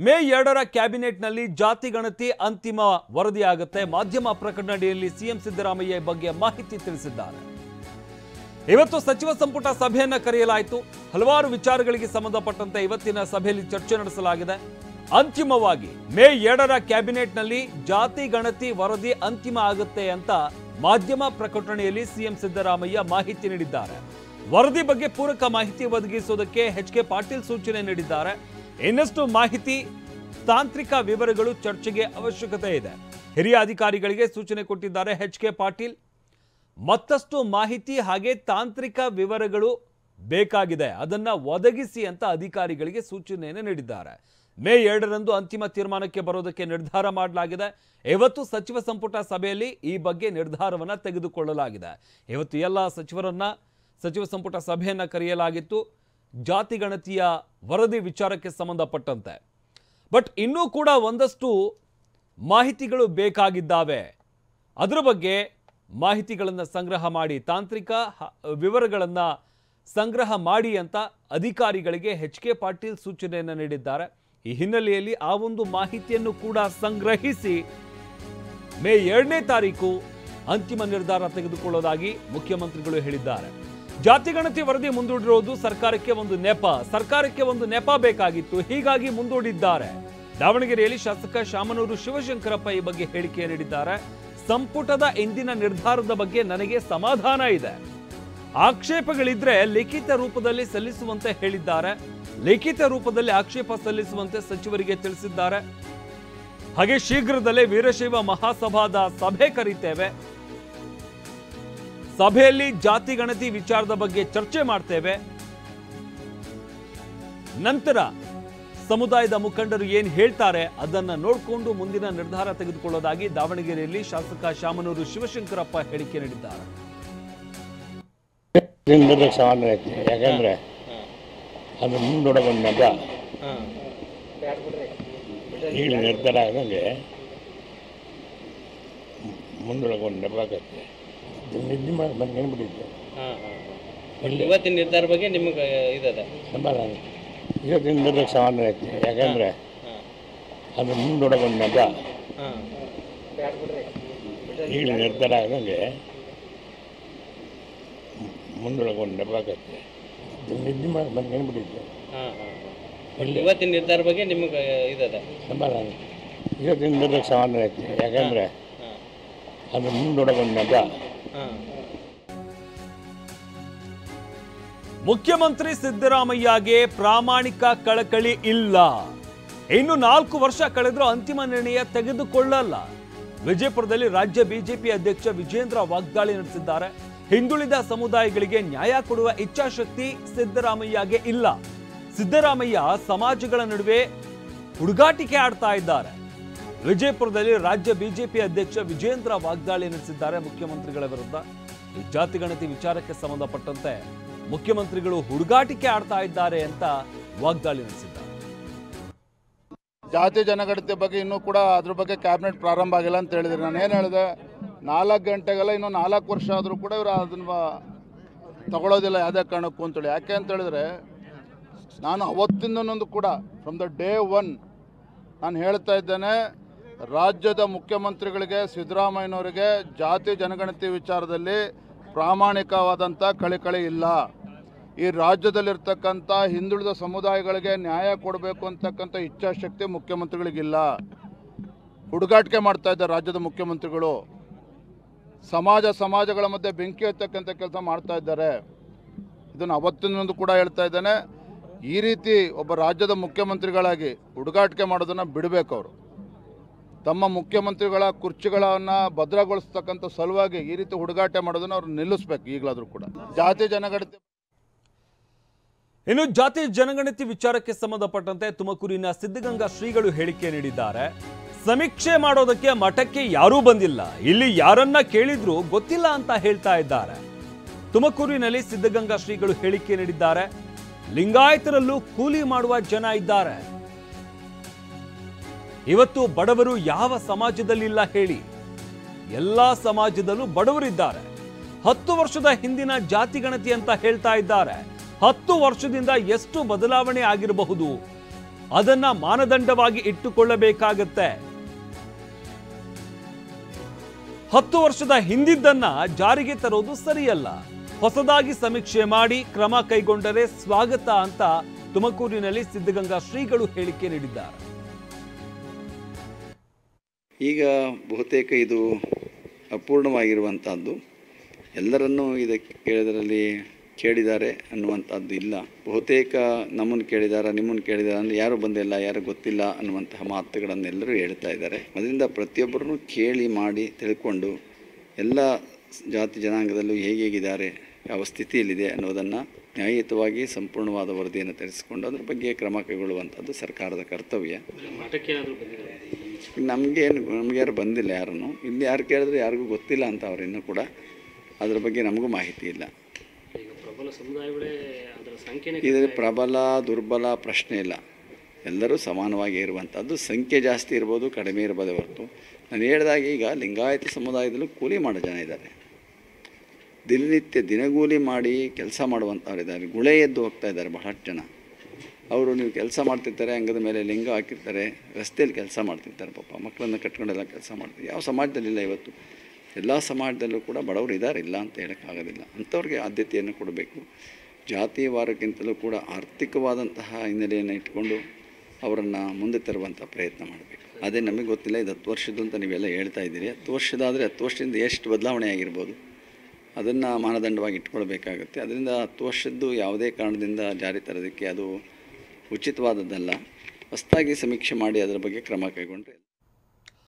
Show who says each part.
Speaker 1: ಮೇ 2ರ ಕ್ಯಾಬಿನೆಟ್ನಲ್ಲಿ ಜಾತಿ ಗಣತಿ ಅಂತಿಮ ವರದಿಯಾಗುತ್ತೆ. ಮಾಧ್ಯಮ ಪ್ರಕಟಣೆಯಲ್ಲಿ ಸಿಎಂ ಸಿದ್ದರಾಮಯ್ಯ ಬಗ್ಗೆ ಮಾಹಿತಿ ತಿಳಿಸಿದ್ದಾರೆ. ಇವತ್ತು ಸಚಿವ ಸಂಪುಟ ಸಭೆಯನ್ನ ಕರೆಯಲಾಯಿತು. ಹಲವಾರು ವಿಚಾರಗಳಿಗೆ ಸಂಬಂಧಪಟ್ಟಂತೆ ಇವತ್ತಿನ ಸಭೆಯಲ್ಲಿ ಚರ್ಚೆ ನಡೆಸಲಾಗಿದೆ. ಅಂತಿಮವಾಗಿ ಮೇ 2ರ ಕ್ಯಾಬಿನೆಟ್ನಲ್ಲಿ ಜಾತಿ ಗಣತಿ ವರದಿ ಅಂತಿಮ ಆಗುತ್ತೆ ಅಂತ ಮಾಧ್ಯಮ ಪ್ರಕಟಣೆಯಲ್ಲಿ ಸಿಎಂ ಸಿದ್ದರಾಮಯ್ಯ ಮಾಹಿತಿ ನೀಡಿದ್ದಾರೆ. ವರದಿ ಬಗ್ಗೆ ಪೂರಕ ಮಾಹಿತಿ ಒದಗಿಸುವುದಕ್ಕೆ ಎಚ್.ಕೆ. ಪಾಟೀಲ್ ಸೂಚನೆ ನೀಡಿದ್ದಾರೆ. ಇನ್ನಷ್ಟು ಮಾಹಿತಿ, ತಾಂತ್ರಿಕ ವಿವರಗಳು ಚರ್ಚೆಗೆ ಅವಶ್ಯಕತೆ ಇದೆ. ಹಿರಿಯ ಅಧಿಕಾರಿಗಳಿಗೆ ಸೂಚನೆ ಕೊಟ್ಟಿದ್ದಾರೆ ಎಚ್.ಕೆ. ಪಾಟೀಲ್. ಮತ್ತಷ್ಟು ಮಾಹಿತಿ ಹಾಗೆ ತಾಂತ್ರಿಕ ವಿವರಗಳು ಬೇಕಾಗಿದೆ, ಅದನ್ನ ಒದಗಿಸಿ ಅಂತ ಅಧಿಕಾರಿಗಳಿಗೆ ಸೂಚನೆಯನ್ನು ನೀಡಿದ್ದಾರೆ. ಮೇ 2ರಂದು ಅಂತಿಮ ತೀರ್ಮಾನಕ್ಕೆ ಬರೋದಕ್ಕೆ ನಿರ್ಧಾರ ಮಾಡಲಾಗಿದೆ. ಇವತ್ತು ಸಚಿವ ಸಂಪುಟ ಸಭೆಯಲ್ಲಿ ಈ ಬಗ್ಗೆ ನಿರ್ಧಾರವನ್ನು ತೆಗೆದುಕೊಳ್ಳಲಾಗಿದೆ. ಇವತ್ತು ಎಲ್ಲ ಸಚಿವ ಸಂಪುಟ ಸಭೆಯನ್ನ ಕರೆಯಲಾಗಿತ್ತು ಜಾತಿ ಗಣತಿಯ ವರದಿ ವಿಚಾರಕ್ಕೆ ಸಂಬಂಧಪಟ್ಟಂತೆ. ಬಟ್ ಇನ್ನೂ ಕೂಡ ಒಂದಷ್ಟು ಮಾಹಿತಿಗಳು ಬೇಕಾಗಿದ್ದಾವೆ. ಅದರ ಬಗ್ಗೆ ಮಾಹಿತಿಗಳನ್ನು ಸಂಗ್ರಹ ಮಾಡಿ, ತಾಂತ್ರಿಕ ವಿವರಗಳನ್ನು ಸಂಗ್ರಹ ಮಾಡಿ ಅಂತ ಅಧಿಕಾರಿಗಳಿಗೆ ಎಚ್.ಕೆ. ಪಾಟೀಲ್ ಸೂಚನೆಯನ್ನು ನೀಡಿದ್ದಾರೆ. ಈ ಹಿನ್ನೆಲೆಯಲ್ಲಿ ಆ ಒಂದು ಮಾಹಿತಿಯನ್ನು ಕೂಡ ಸಂಗ್ರಹಿಸಿ ಮೇ 2ನೇ ತಾರೀಕು ಅಂತಿಮ ನಿರ್ಧಾರ ತೆಗೆದುಕೊಳ್ಳೋದಾಗಿ ಮುಖ್ಯಮಂತ್ರಿಗಳು ಹೇಳಿದ್ದಾರೆ. ಜಾತಿ ಗಣತಿ ವರದಿ ಮುಂದೂಡಿರುವುದು ಸರ್ಕಾರಕ್ಕೆ ಒಂದು ನೆಪ ಬೇಕಾಗಿತ್ತು, ಹೀಗಾಗಿ ಮುಂದೂಡಿದ್ದಾರೆ. ದಾವಣಗೆರೆಯಲ್ಲಿ ಶಾಸಕ ಶಾಮನೂರು ಶಿವಶಂಕರಪ್ಪ ಈ ಬಗ್ಗೆ ಹೇಳಿಕೆ ನೀಡಿದ್ದಾರೆ. ಸಂಪುಟದ ಇಂದಿನ ನಿರ್ಧಾರದ ಬಗ್ಗೆ ನನಗೆ ಸಮಾಧಾನ ಇದೆ. ಆಕ್ಷೇಪಗಳಿದ್ರೆ ಲಿಖಿತ ರೂಪದಲ್ಲಿ ಸಲ್ಲಿಸುವಂತೆ ಹೇಳಿದ್ದಾರೆ. ಲಿಖಿತ ರೂಪದಲ್ಲಿ ಆಕ್ಷೇಪ ಸಲ್ಲಿಸುವಂತೆ ಸಚಿವರಿಗೆ ತಿಳಿಸಿದ್ದಾರೆ. ಹಾಗೆ ಶೀಘ್ರದಲ್ಲೇ ವೀರಶೈವ ಮಹಾಸಭಾದ ಸಭೆ ಕರೀತೇವೆ. ಸಭೆಯಲ್ಲಿ ಜಾತಿ ಗಣತಿ ವಿಚಾರದ ಬಗ್ಗೆ ಚರ್ಚೆ ಮಾಡ್ತೇವೆ. ನಂತರ ಸಮುದಾಯದ ಮುಖಂಡರು ಏನು ಹೇಳ್ತಾರೆ ಅದನ್ನ ನೋಡಿಕೊಂಡು ಮುಂದಿನ ನಿರ್ಧಾರ ತೆಗೆದುಕೊಳ್ಳೋದಾಗಿ ದಾವಣಗೆರೆಯಲ್ಲಿ ಶಾಸಕ ಶಾಮನೂರು ಶಿವಶಂಕರಪ್ಪ ಹೇಳಿಕೆ ನೀಡಿದ್ದಾರೆ.
Speaker 2: ಯಾಕಂದ್ರೆ ಅದು ಮುಂದೂಡಗೊಂಡ ಈಗ ನಿರ್ಧಾರ ಆಗಂಗೆ ಮುಂದೂಡಗೊಂಡ ಆಗತ್ತೆ.
Speaker 3: ಇವತ್ತಿನ ನಿರ್ಧಾರ ಬಗ್ಗೆ ನಿಮಗೆ ಇದೆ
Speaker 2: ಸಮಾಧಾನ. ಇವತ್ತಿನ ನಿರ್ಧಾರ ಸಮಾಧಾನ ಐತಿ. ಯಾಕಂದ್ರೆ ಅದು ಮುಂದೂಡಗೊಂಡ ಈಗ ನಿರ್ಧಾರ ಆಗಂಗೆ ಮುಂದೂಡಗೊಂಡ ಆಗತ್ತೆ.
Speaker 3: ಇವತ್ತಿನ ನಿರ್ಧಾರ ಬಗ್ಗೆ ನಿಮಗೆ ಇದೆ
Speaker 2: ಸಮಾಧಾನ. ಇವತ್ತಿನ ನಿರ್ಧಾರ ಸಮಾಧಾನ ಐತಿ. ಯಾಕಂದ್ರೆ ಅದು ಮುಂದೂಡಗೊಂಡ
Speaker 1: ಮುಖ್ಯಮಂತ್ರಿ ಸಿದ್ದರಾಮಯ್ಯಗೆ ಪ್ರಾಮಾಣಿಕ ಕಳಕಳಿ ಇಲ್ಲ. ಇನ್ನು 4 ವರ್ಷ ಕಳೆದರೂ ಅಂತಿಮ ನಿರ್ಣಯ ತೆಗೆದುಕೊಳ್ಳಲ್ಲ. ವಿಜಯಪುರದಲ್ಲಿ ರಾಜ್ಯ ಬಿಜೆಪಿ ಅಧ್ಯಕ್ಷ ವಿಜೇಂದ್ರ ವಾಗ್ದಾಳಿ ನಡೆಸಿದ್ದಾರೆ. ಹಿಂದುಳಿದ ಸಮುದಾಯಗಳಿಗೆ ನ್ಯಾಯ ಕೊಡುವ ಇಚ್ಛಾಶಕ್ತಿ ಸಿದ್ದರಾಮಯ್ಯಗೆ ಇಲ್ಲ. ಸಿದ್ದರಾಮಯ್ಯ ಸಮಾಜಗಳ ನಡುವೆ ಹುಡುಗಾಟಿಕೆ ಆಡ್ತಾ ಇದ್ದಾರೆ. ವಿಜಯಪುರದಲ್ಲಿ ರಾಜ್ಯ ಬಿಜೆಪಿ ಅಧ್ಯಕ್ಷ ವಿಜೇಂದ್ರ ವಾಗ್ದಾಳಿ ನಡೆಸಿದ್ದಾರೆ ಮುಖ್ಯಮಂತ್ರಿಗಳ ವಿರುದ್ಧ. ಈ ಜಾತಿ ಗಣತಿ ವಿಚಾರಕ್ಕೆ ಸಂಬಂಧಪಟ್ಟಂತೆ ಮುಖ್ಯಮಂತ್ರಿಗಳು ಹುಡುಗಾಟಿಕೆ ಆಡ್ತಾ ಇದ್ದಾರೆ ಅಂತ ವಾಗ್ದಾಳಿ ನಡೆಸಿದ್ದಾರೆ.
Speaker 4: ಜಾತಿ ಜನಗಣತಿ ಬಗ್ಗೆ ಇನ್ನೂ ಕೂಡ ಅದ್ರ ಬಗ್ಗೆ ಕ್ಯಾಬಿನೆಟ್ ಪ್ರಾರಂಭ ಆಗಿಲ್ಲ ಅಂತ ಹೇಳಿದ್ರೆ, ನಾನು ಏನು ಹೇಳಿದೆ, 4 ಗಂಟೆಗೆಲ್ಲ ಇನ್ನೂ 4 ವರ್ಷ ಆದರೂ ಕೂಡ ಇವರು ಅದನ್ನು ತಗೊಳ್ಳೋದಿಲ್ಲ ಯಾವುದೇ ಕಾರಣಕ್ಕೂ ಅಂತೇಳಿ. ಯಾಕೆ ಅಂತ ಹೇಳಿದ್ರೆ, ನಾನು ಅವತ್ತಿಂದನೊಂದು ಕೂಡ ಫ್ರಮ್ ದ ಡೇ 1 ನಾನು ಹೇಳ್ತಾ ಇದ್ದೇನೆ, ರಾಜ್ಯದ ಮುಖ್ಯಮಂತ್ರಿಗಳಿಗೆ ಸಿದ್ದರಾಮಯ್ಯನವರಿಗೆ ಜಾತಿ ಜನಗಣತಿ ವಿಚಾರದಲ್ಲಿ ಪ್ರಾಮಾಣಿಕವಾದಂಥ ಕಳಕಳಿ ಇಲ್ಲ. ಈ ರಾಜ್ಯದಲ್ಲಿರ್ತಕ್ಕಂಥ ಹಿಂದುಳಿದ ಸಮುದಾಯಗಳಿಗೆ ನ್ಯಾಯ ಕೊಡಬೇಕು ಅಂತಕ್ಕಂಥ ಇಚ್ಛಾಶಕ್ತಿ ಮುಖ್ಯಮಂತ್ರಿಗಳಿಗಿಲ್ಲ. ಹುಡುಗಾಟಿಕೆ ಮಾಡ್ತಾ ಇದ್ದಾರೆ ರಾಜ್ಯದ ಮುಖ್ಯಮಂತ್ರಿಗಳು. ಸಮಾಜಗಳ ಮಧ್ಯೆ ಬೆಂಕಿ ಹತ್ತಕ್ಕಂಥ ಕೆಲಸ ಮಾಡ್ತಾ ಇದ್ದಾರೆ. ಇದನ್ನು ಅವತ್ತಿನೊಂದು ಕೂಡ ಹೇಳ್ತಾ ಇದ್ದೇನೆ. ಈ ರೀತಿ ಒಬ್ಬ ರಾಜ್ಯದ ಮುಖ್ಯಮಂತ್ರಿಗಳಾಗಿ ಹುಡುಗಾಟಿಕೆ ಮಾಡೋದನ್ನು ಬಿಡಬೇಕು. ಅವರು ತಮ್ಮ ಮುಖ್ಯಮಂತ್ರಿಗಳ ಕುರ್ಚಿಗಳನ್ನು ಭದ್ರಗೊಳಿಸ್ತಕ್ಕಂಥ ಸಲುವಾಗಿ ಈ ರೀತಿ ಹುಡುಗಾಟ ಮಾಡೋದನ್ನು ಅವ್ರು ನಿಲ್ಲಿಸಬೇಕು ಈಗಲಾದರೂ ಕೂಡ.
Speaker 1: ಇನ್ನು ಜಾತಿ ಜನಗಣತಿ ವಿಚಾರಕ್ಕೆ ಸಂಬಂಧಪಟ್ಟಂತೆ ತುಮಕೂರಿನ ಸಿದ್ಧಗಂಗಾ ಶ್ರೀಗಳು ಹೇಳಿಕೆ ನೀಡಿದ್ದಾರೆ. ಸಮೀಕ್ಷೆ ಮಾಡೋದಕ್ಕೆ ಮಠಕ್ಕೆ ಯಾರೂ ಬಂದಿಲ್ಲ, ಇಲ್ಲಿ ಯಾರನ್ನ ಕೇಳಿದ್ರು ಗೊತ್ತಿಲ್ಲ ಅಂತ ಹೇಳ್ತಾ ಇದ್ದಾರೆ. ತುಮಕೂರಿನಲ್ಲಿ ಸಿದ್ಧಗಂಗಾ ಶ್ರೀಗಳು ಹೇಳಿಕೆ ನೀಡಿದ್ದಾರೆ. ಲಿಂಗಾಯತರಲ್ಲೂ ಕೂಲಿ ಮಾಡುವ ಜನ ಇದ್ದಾರೆ. ಇವತ್ತು ಬಡವರು ಯಾವ ಸಮಾಜದಲ್ಲಿಲ್ಲ ಹೇಳಿ? ಎಲ್ಲಾ ಸಮಾಜದಲ್ಲೂ ಬಡವರಿದ್ದಾರೆ. 10 ವರ್ಷದ ಹಿಂದಿನ ಜಾತಿ ಗಣತಿ ಅಂತ ಹೇಳ್ತಾ ಇದ್ದಾರೆ. 10 ವರ್ಷದಿಂದ ಎಷ್ಟು ಬದಲಾವಣೆ ಆಗಿರಬಹುದು? ಅದನ್ನ ಮಾನದಂಡವಾಗಿ ಇಟ್ಟುಕೊಳ್ಳಬೇಕಾಗತ್ತೆ. 10 ವರ್ಷದ ಹಿಂದಿದ್ದನ್ನ ಜಾರಿಗೆ ತರೋದು ಸರಿಯಲ್ಲ. ಹೊಸದಾಗಿ ಸಮೀಕ್ಷೆ ಮಾಡಿ ಕ್ರಮ ಕೈಗೊಂಡರೆ ಸ್ವಾಗತ ಅಂತ ತುಮಕೂರಿನಲ್ಲಿ ಸಿದ್ಧಗಂಗಾ ಶ್ರೀಗಳು ಹೇಳಿಕೆ ನೀಡಿದ್ದಾರೆ.
Speaker 5: ಈಗ ಬಹುತೇಕ ಇದು ಅಪೂರ್ಣವಾಗಿರುವಂಥದ್ದು. ಎಲ್ಲರನ್ನೂ ಇದಕ್ಕೆ ಕೇಳಿದರಲ್ಲಿ ಕೇಳಿದ್ದಾರೆ ಅನ್ನುವಂಥದ್ದು ಇಲ್ಲ. ಬಹುತೇಕ ನಮ್ಮನ್ನು ಕೇಳಿದಾರ, ನಿಮ್ಮನ್ನು ಕೇಳಿದಾರ ಅಂದರೆ ಯಾರು ಬಂದಿಲ್ಲ, ಯಾರು ಗೊತ್ತಿಲ್ಲ ಅನ್ನುವಂತಹ ಮಾತುಗಳನ್ನೆಲ್ಲರೂ ಹೇಳ್ತಾ ಇದ್ದಾರೆ. ಅದರಿಂದ ಪ್ರತಿಯೊಬ್ಬರನ್ನು ಕೇಳಿ ಮಾಡಿ ತಿಳ್ಕೊಂಡು ಎಲ್ಲ ಜಾತಿ ಜನಾಂಗದಲ್ಲೂ ಹೇಗಿದ್ದಾರೆ, ಯಾವ ಸ್ಥಿತಿಯಲ್ಲಿದೆ ಅನ್ನೋದನ್ನು ನ್ಯಾಯಯುತವಾಗಿ ಸಂಪೂರ್ಣವಾದ ವರದಿಯನ್ನು ತರಿಸಿಕೊಂಡು ಅದ್ರ ಬಗ್ಗೆ ಕ್ರಮ ಕೈಗೊಳ್ಳುವಂಥದ್ದು ಸರ್ಕಾರದ ಕರ್ತವ್ಯ. ನಮಗೆ ಯಾರು ಬಂದಿಲ್ಲ, ಯಾರನ್ನು ಇಲ್ಲಿ ಯಾರು ಕೇಳಿದ್ರೆ ಯಾರಿಗೂ ಗೊತ್ತಿಲ್ಲ ಅಂತ ಅವ್ರು ಇನ್ನೂ ಕೂಡ ಅದ್ರ ಬಗ್ಗೆ ನಮಗೂ ಮಾಹಿತಿ ಇಲ್ಲ. ಇದರಲ್ಲಿ ಪ್ರಬಲ ದುರ್ಬಲ ಪ್ರಶ್ನೆ ಇಲ್ಲ, ಎಲ್ಲರೂ ಸಮಾನವಾಗಿ ಇರುವಂಥದ್ದು. ಸಂಖ್ಯೆ ಜಾಸ್ತಿ ಇರ್ಬೋದು, ಕಡಿಮೆ ಇರ್ಬೋದೇ ಹೊರತು ನಾನು ಹೇಳಿದಾಗ ಈಗ ಲಿಂಗಾಯತ ಸಮುದಾಯದಲ್ಲೂ ಕೂಲಿ ಮಾಡೋ ಜನ ಇದ್ದಾರೆ, ದಿನನಿತ್ಯ ದಿನಗೂಲಿ ಮಾಡಿ ಕೆಲಸ ಮಾಡುವಂಥವ್ರು ಇದ್ದಾರೆ, ಗುಳೆ ಎದ್ದು ಹೋಗ್ತಾ ಇದ್ದಾರೆ ಬಹಳಷ್ಟು ಜನ. ಅವರು ನೀವು ಕೆಲಸ ಮಾಡ್ತಿರ್ತಾರೆ, ಅಂಗದ ಮೇಲೆ ಲಿಂಗ ಹಾಕಿರ್ತಾರೆ, ರಸ್ತೆಯಲ್ಲಿ ಕೆಲಸ ಮಾಡ್ತಿರ್ತಾರೆ, ಪಾಪ ಮಕ್ಕಳನ್ನು ಕಟ್ಕೊಂಡೆಲ್ಲ ಕೆಲಸ ಮಾಡ್ತಾರೆ. ಯಾವ ಸಮಾಜದಲ್ಲಿಲ್ಲ ಇವತ್ತು? ಎಲ್ಲ ಸಮಾಜದಲ್ಲೂ ಕೂಡ ಬಡವರು ಇದ್ದಾರೆ, ಇಲ್ಲ ಅಂತ ಹೇಳೋಕ್ಕಾಗೋದಿಲ್ಲ. ಅಂಥವ್ರಿಗೆ ಆದ್ಯತೆಯನ್ನು ಕೊಡಬೇಕು. ಜಾತಿವಾರಕ್ಕಿಂತಲೂ ಕೂಡ ಆರ್ಥಿಕವಾದಂತಹ ಹಿನ್ನೆಲೆಯನ್ನು ಇಟ್ಕೊಂಡು ಅವರನ್ನು ಮುಂದೆ ತರುವಂಥ ಪ್ರಯತ್ನ ಮಾಡಬೇಕು. ಅದೇ ನಮಗೆ ಗೊತ್ತಿಲ್ಲ, ಇದು 10 ವರ್ಷದ್ದು ಅಂತ ನೀವೆಲ್ಲ ಹೇಳ್ತಾ ಇದ್ದೀರಿ. 10 ವರ್ಷದಾದರೆ 10 ವರ್ಷದಿಂದ ಎಷ್ಟು ಬದಲಾವಣೆ ಆಗಿರ್ಬೋದು ಅದನ್ನು ಮಾನದಂಡವಾಗಿ ಇಟ್ಕೊಳ್ಬೇಕಾಗುತ್ತೆ. ಅದರಿಂದ 10 ವರ್ಷದ್ದು ಯಾವುದೇ ಕಾರಣದಿಂದ ಜಾರಿ ತರೋದಕ್ಕೆ ಅದು ಉಚಿತವಾದದ್ದಲ್ಲ. ಹೊಸದಾಗಿ ಸಮೀಕ್ಷೆ ಮಾಡಿ ಅದರ ಬಗ್ಗೆ ಕ್ರಮ ಕೈಗೊಂಡ್ರೆ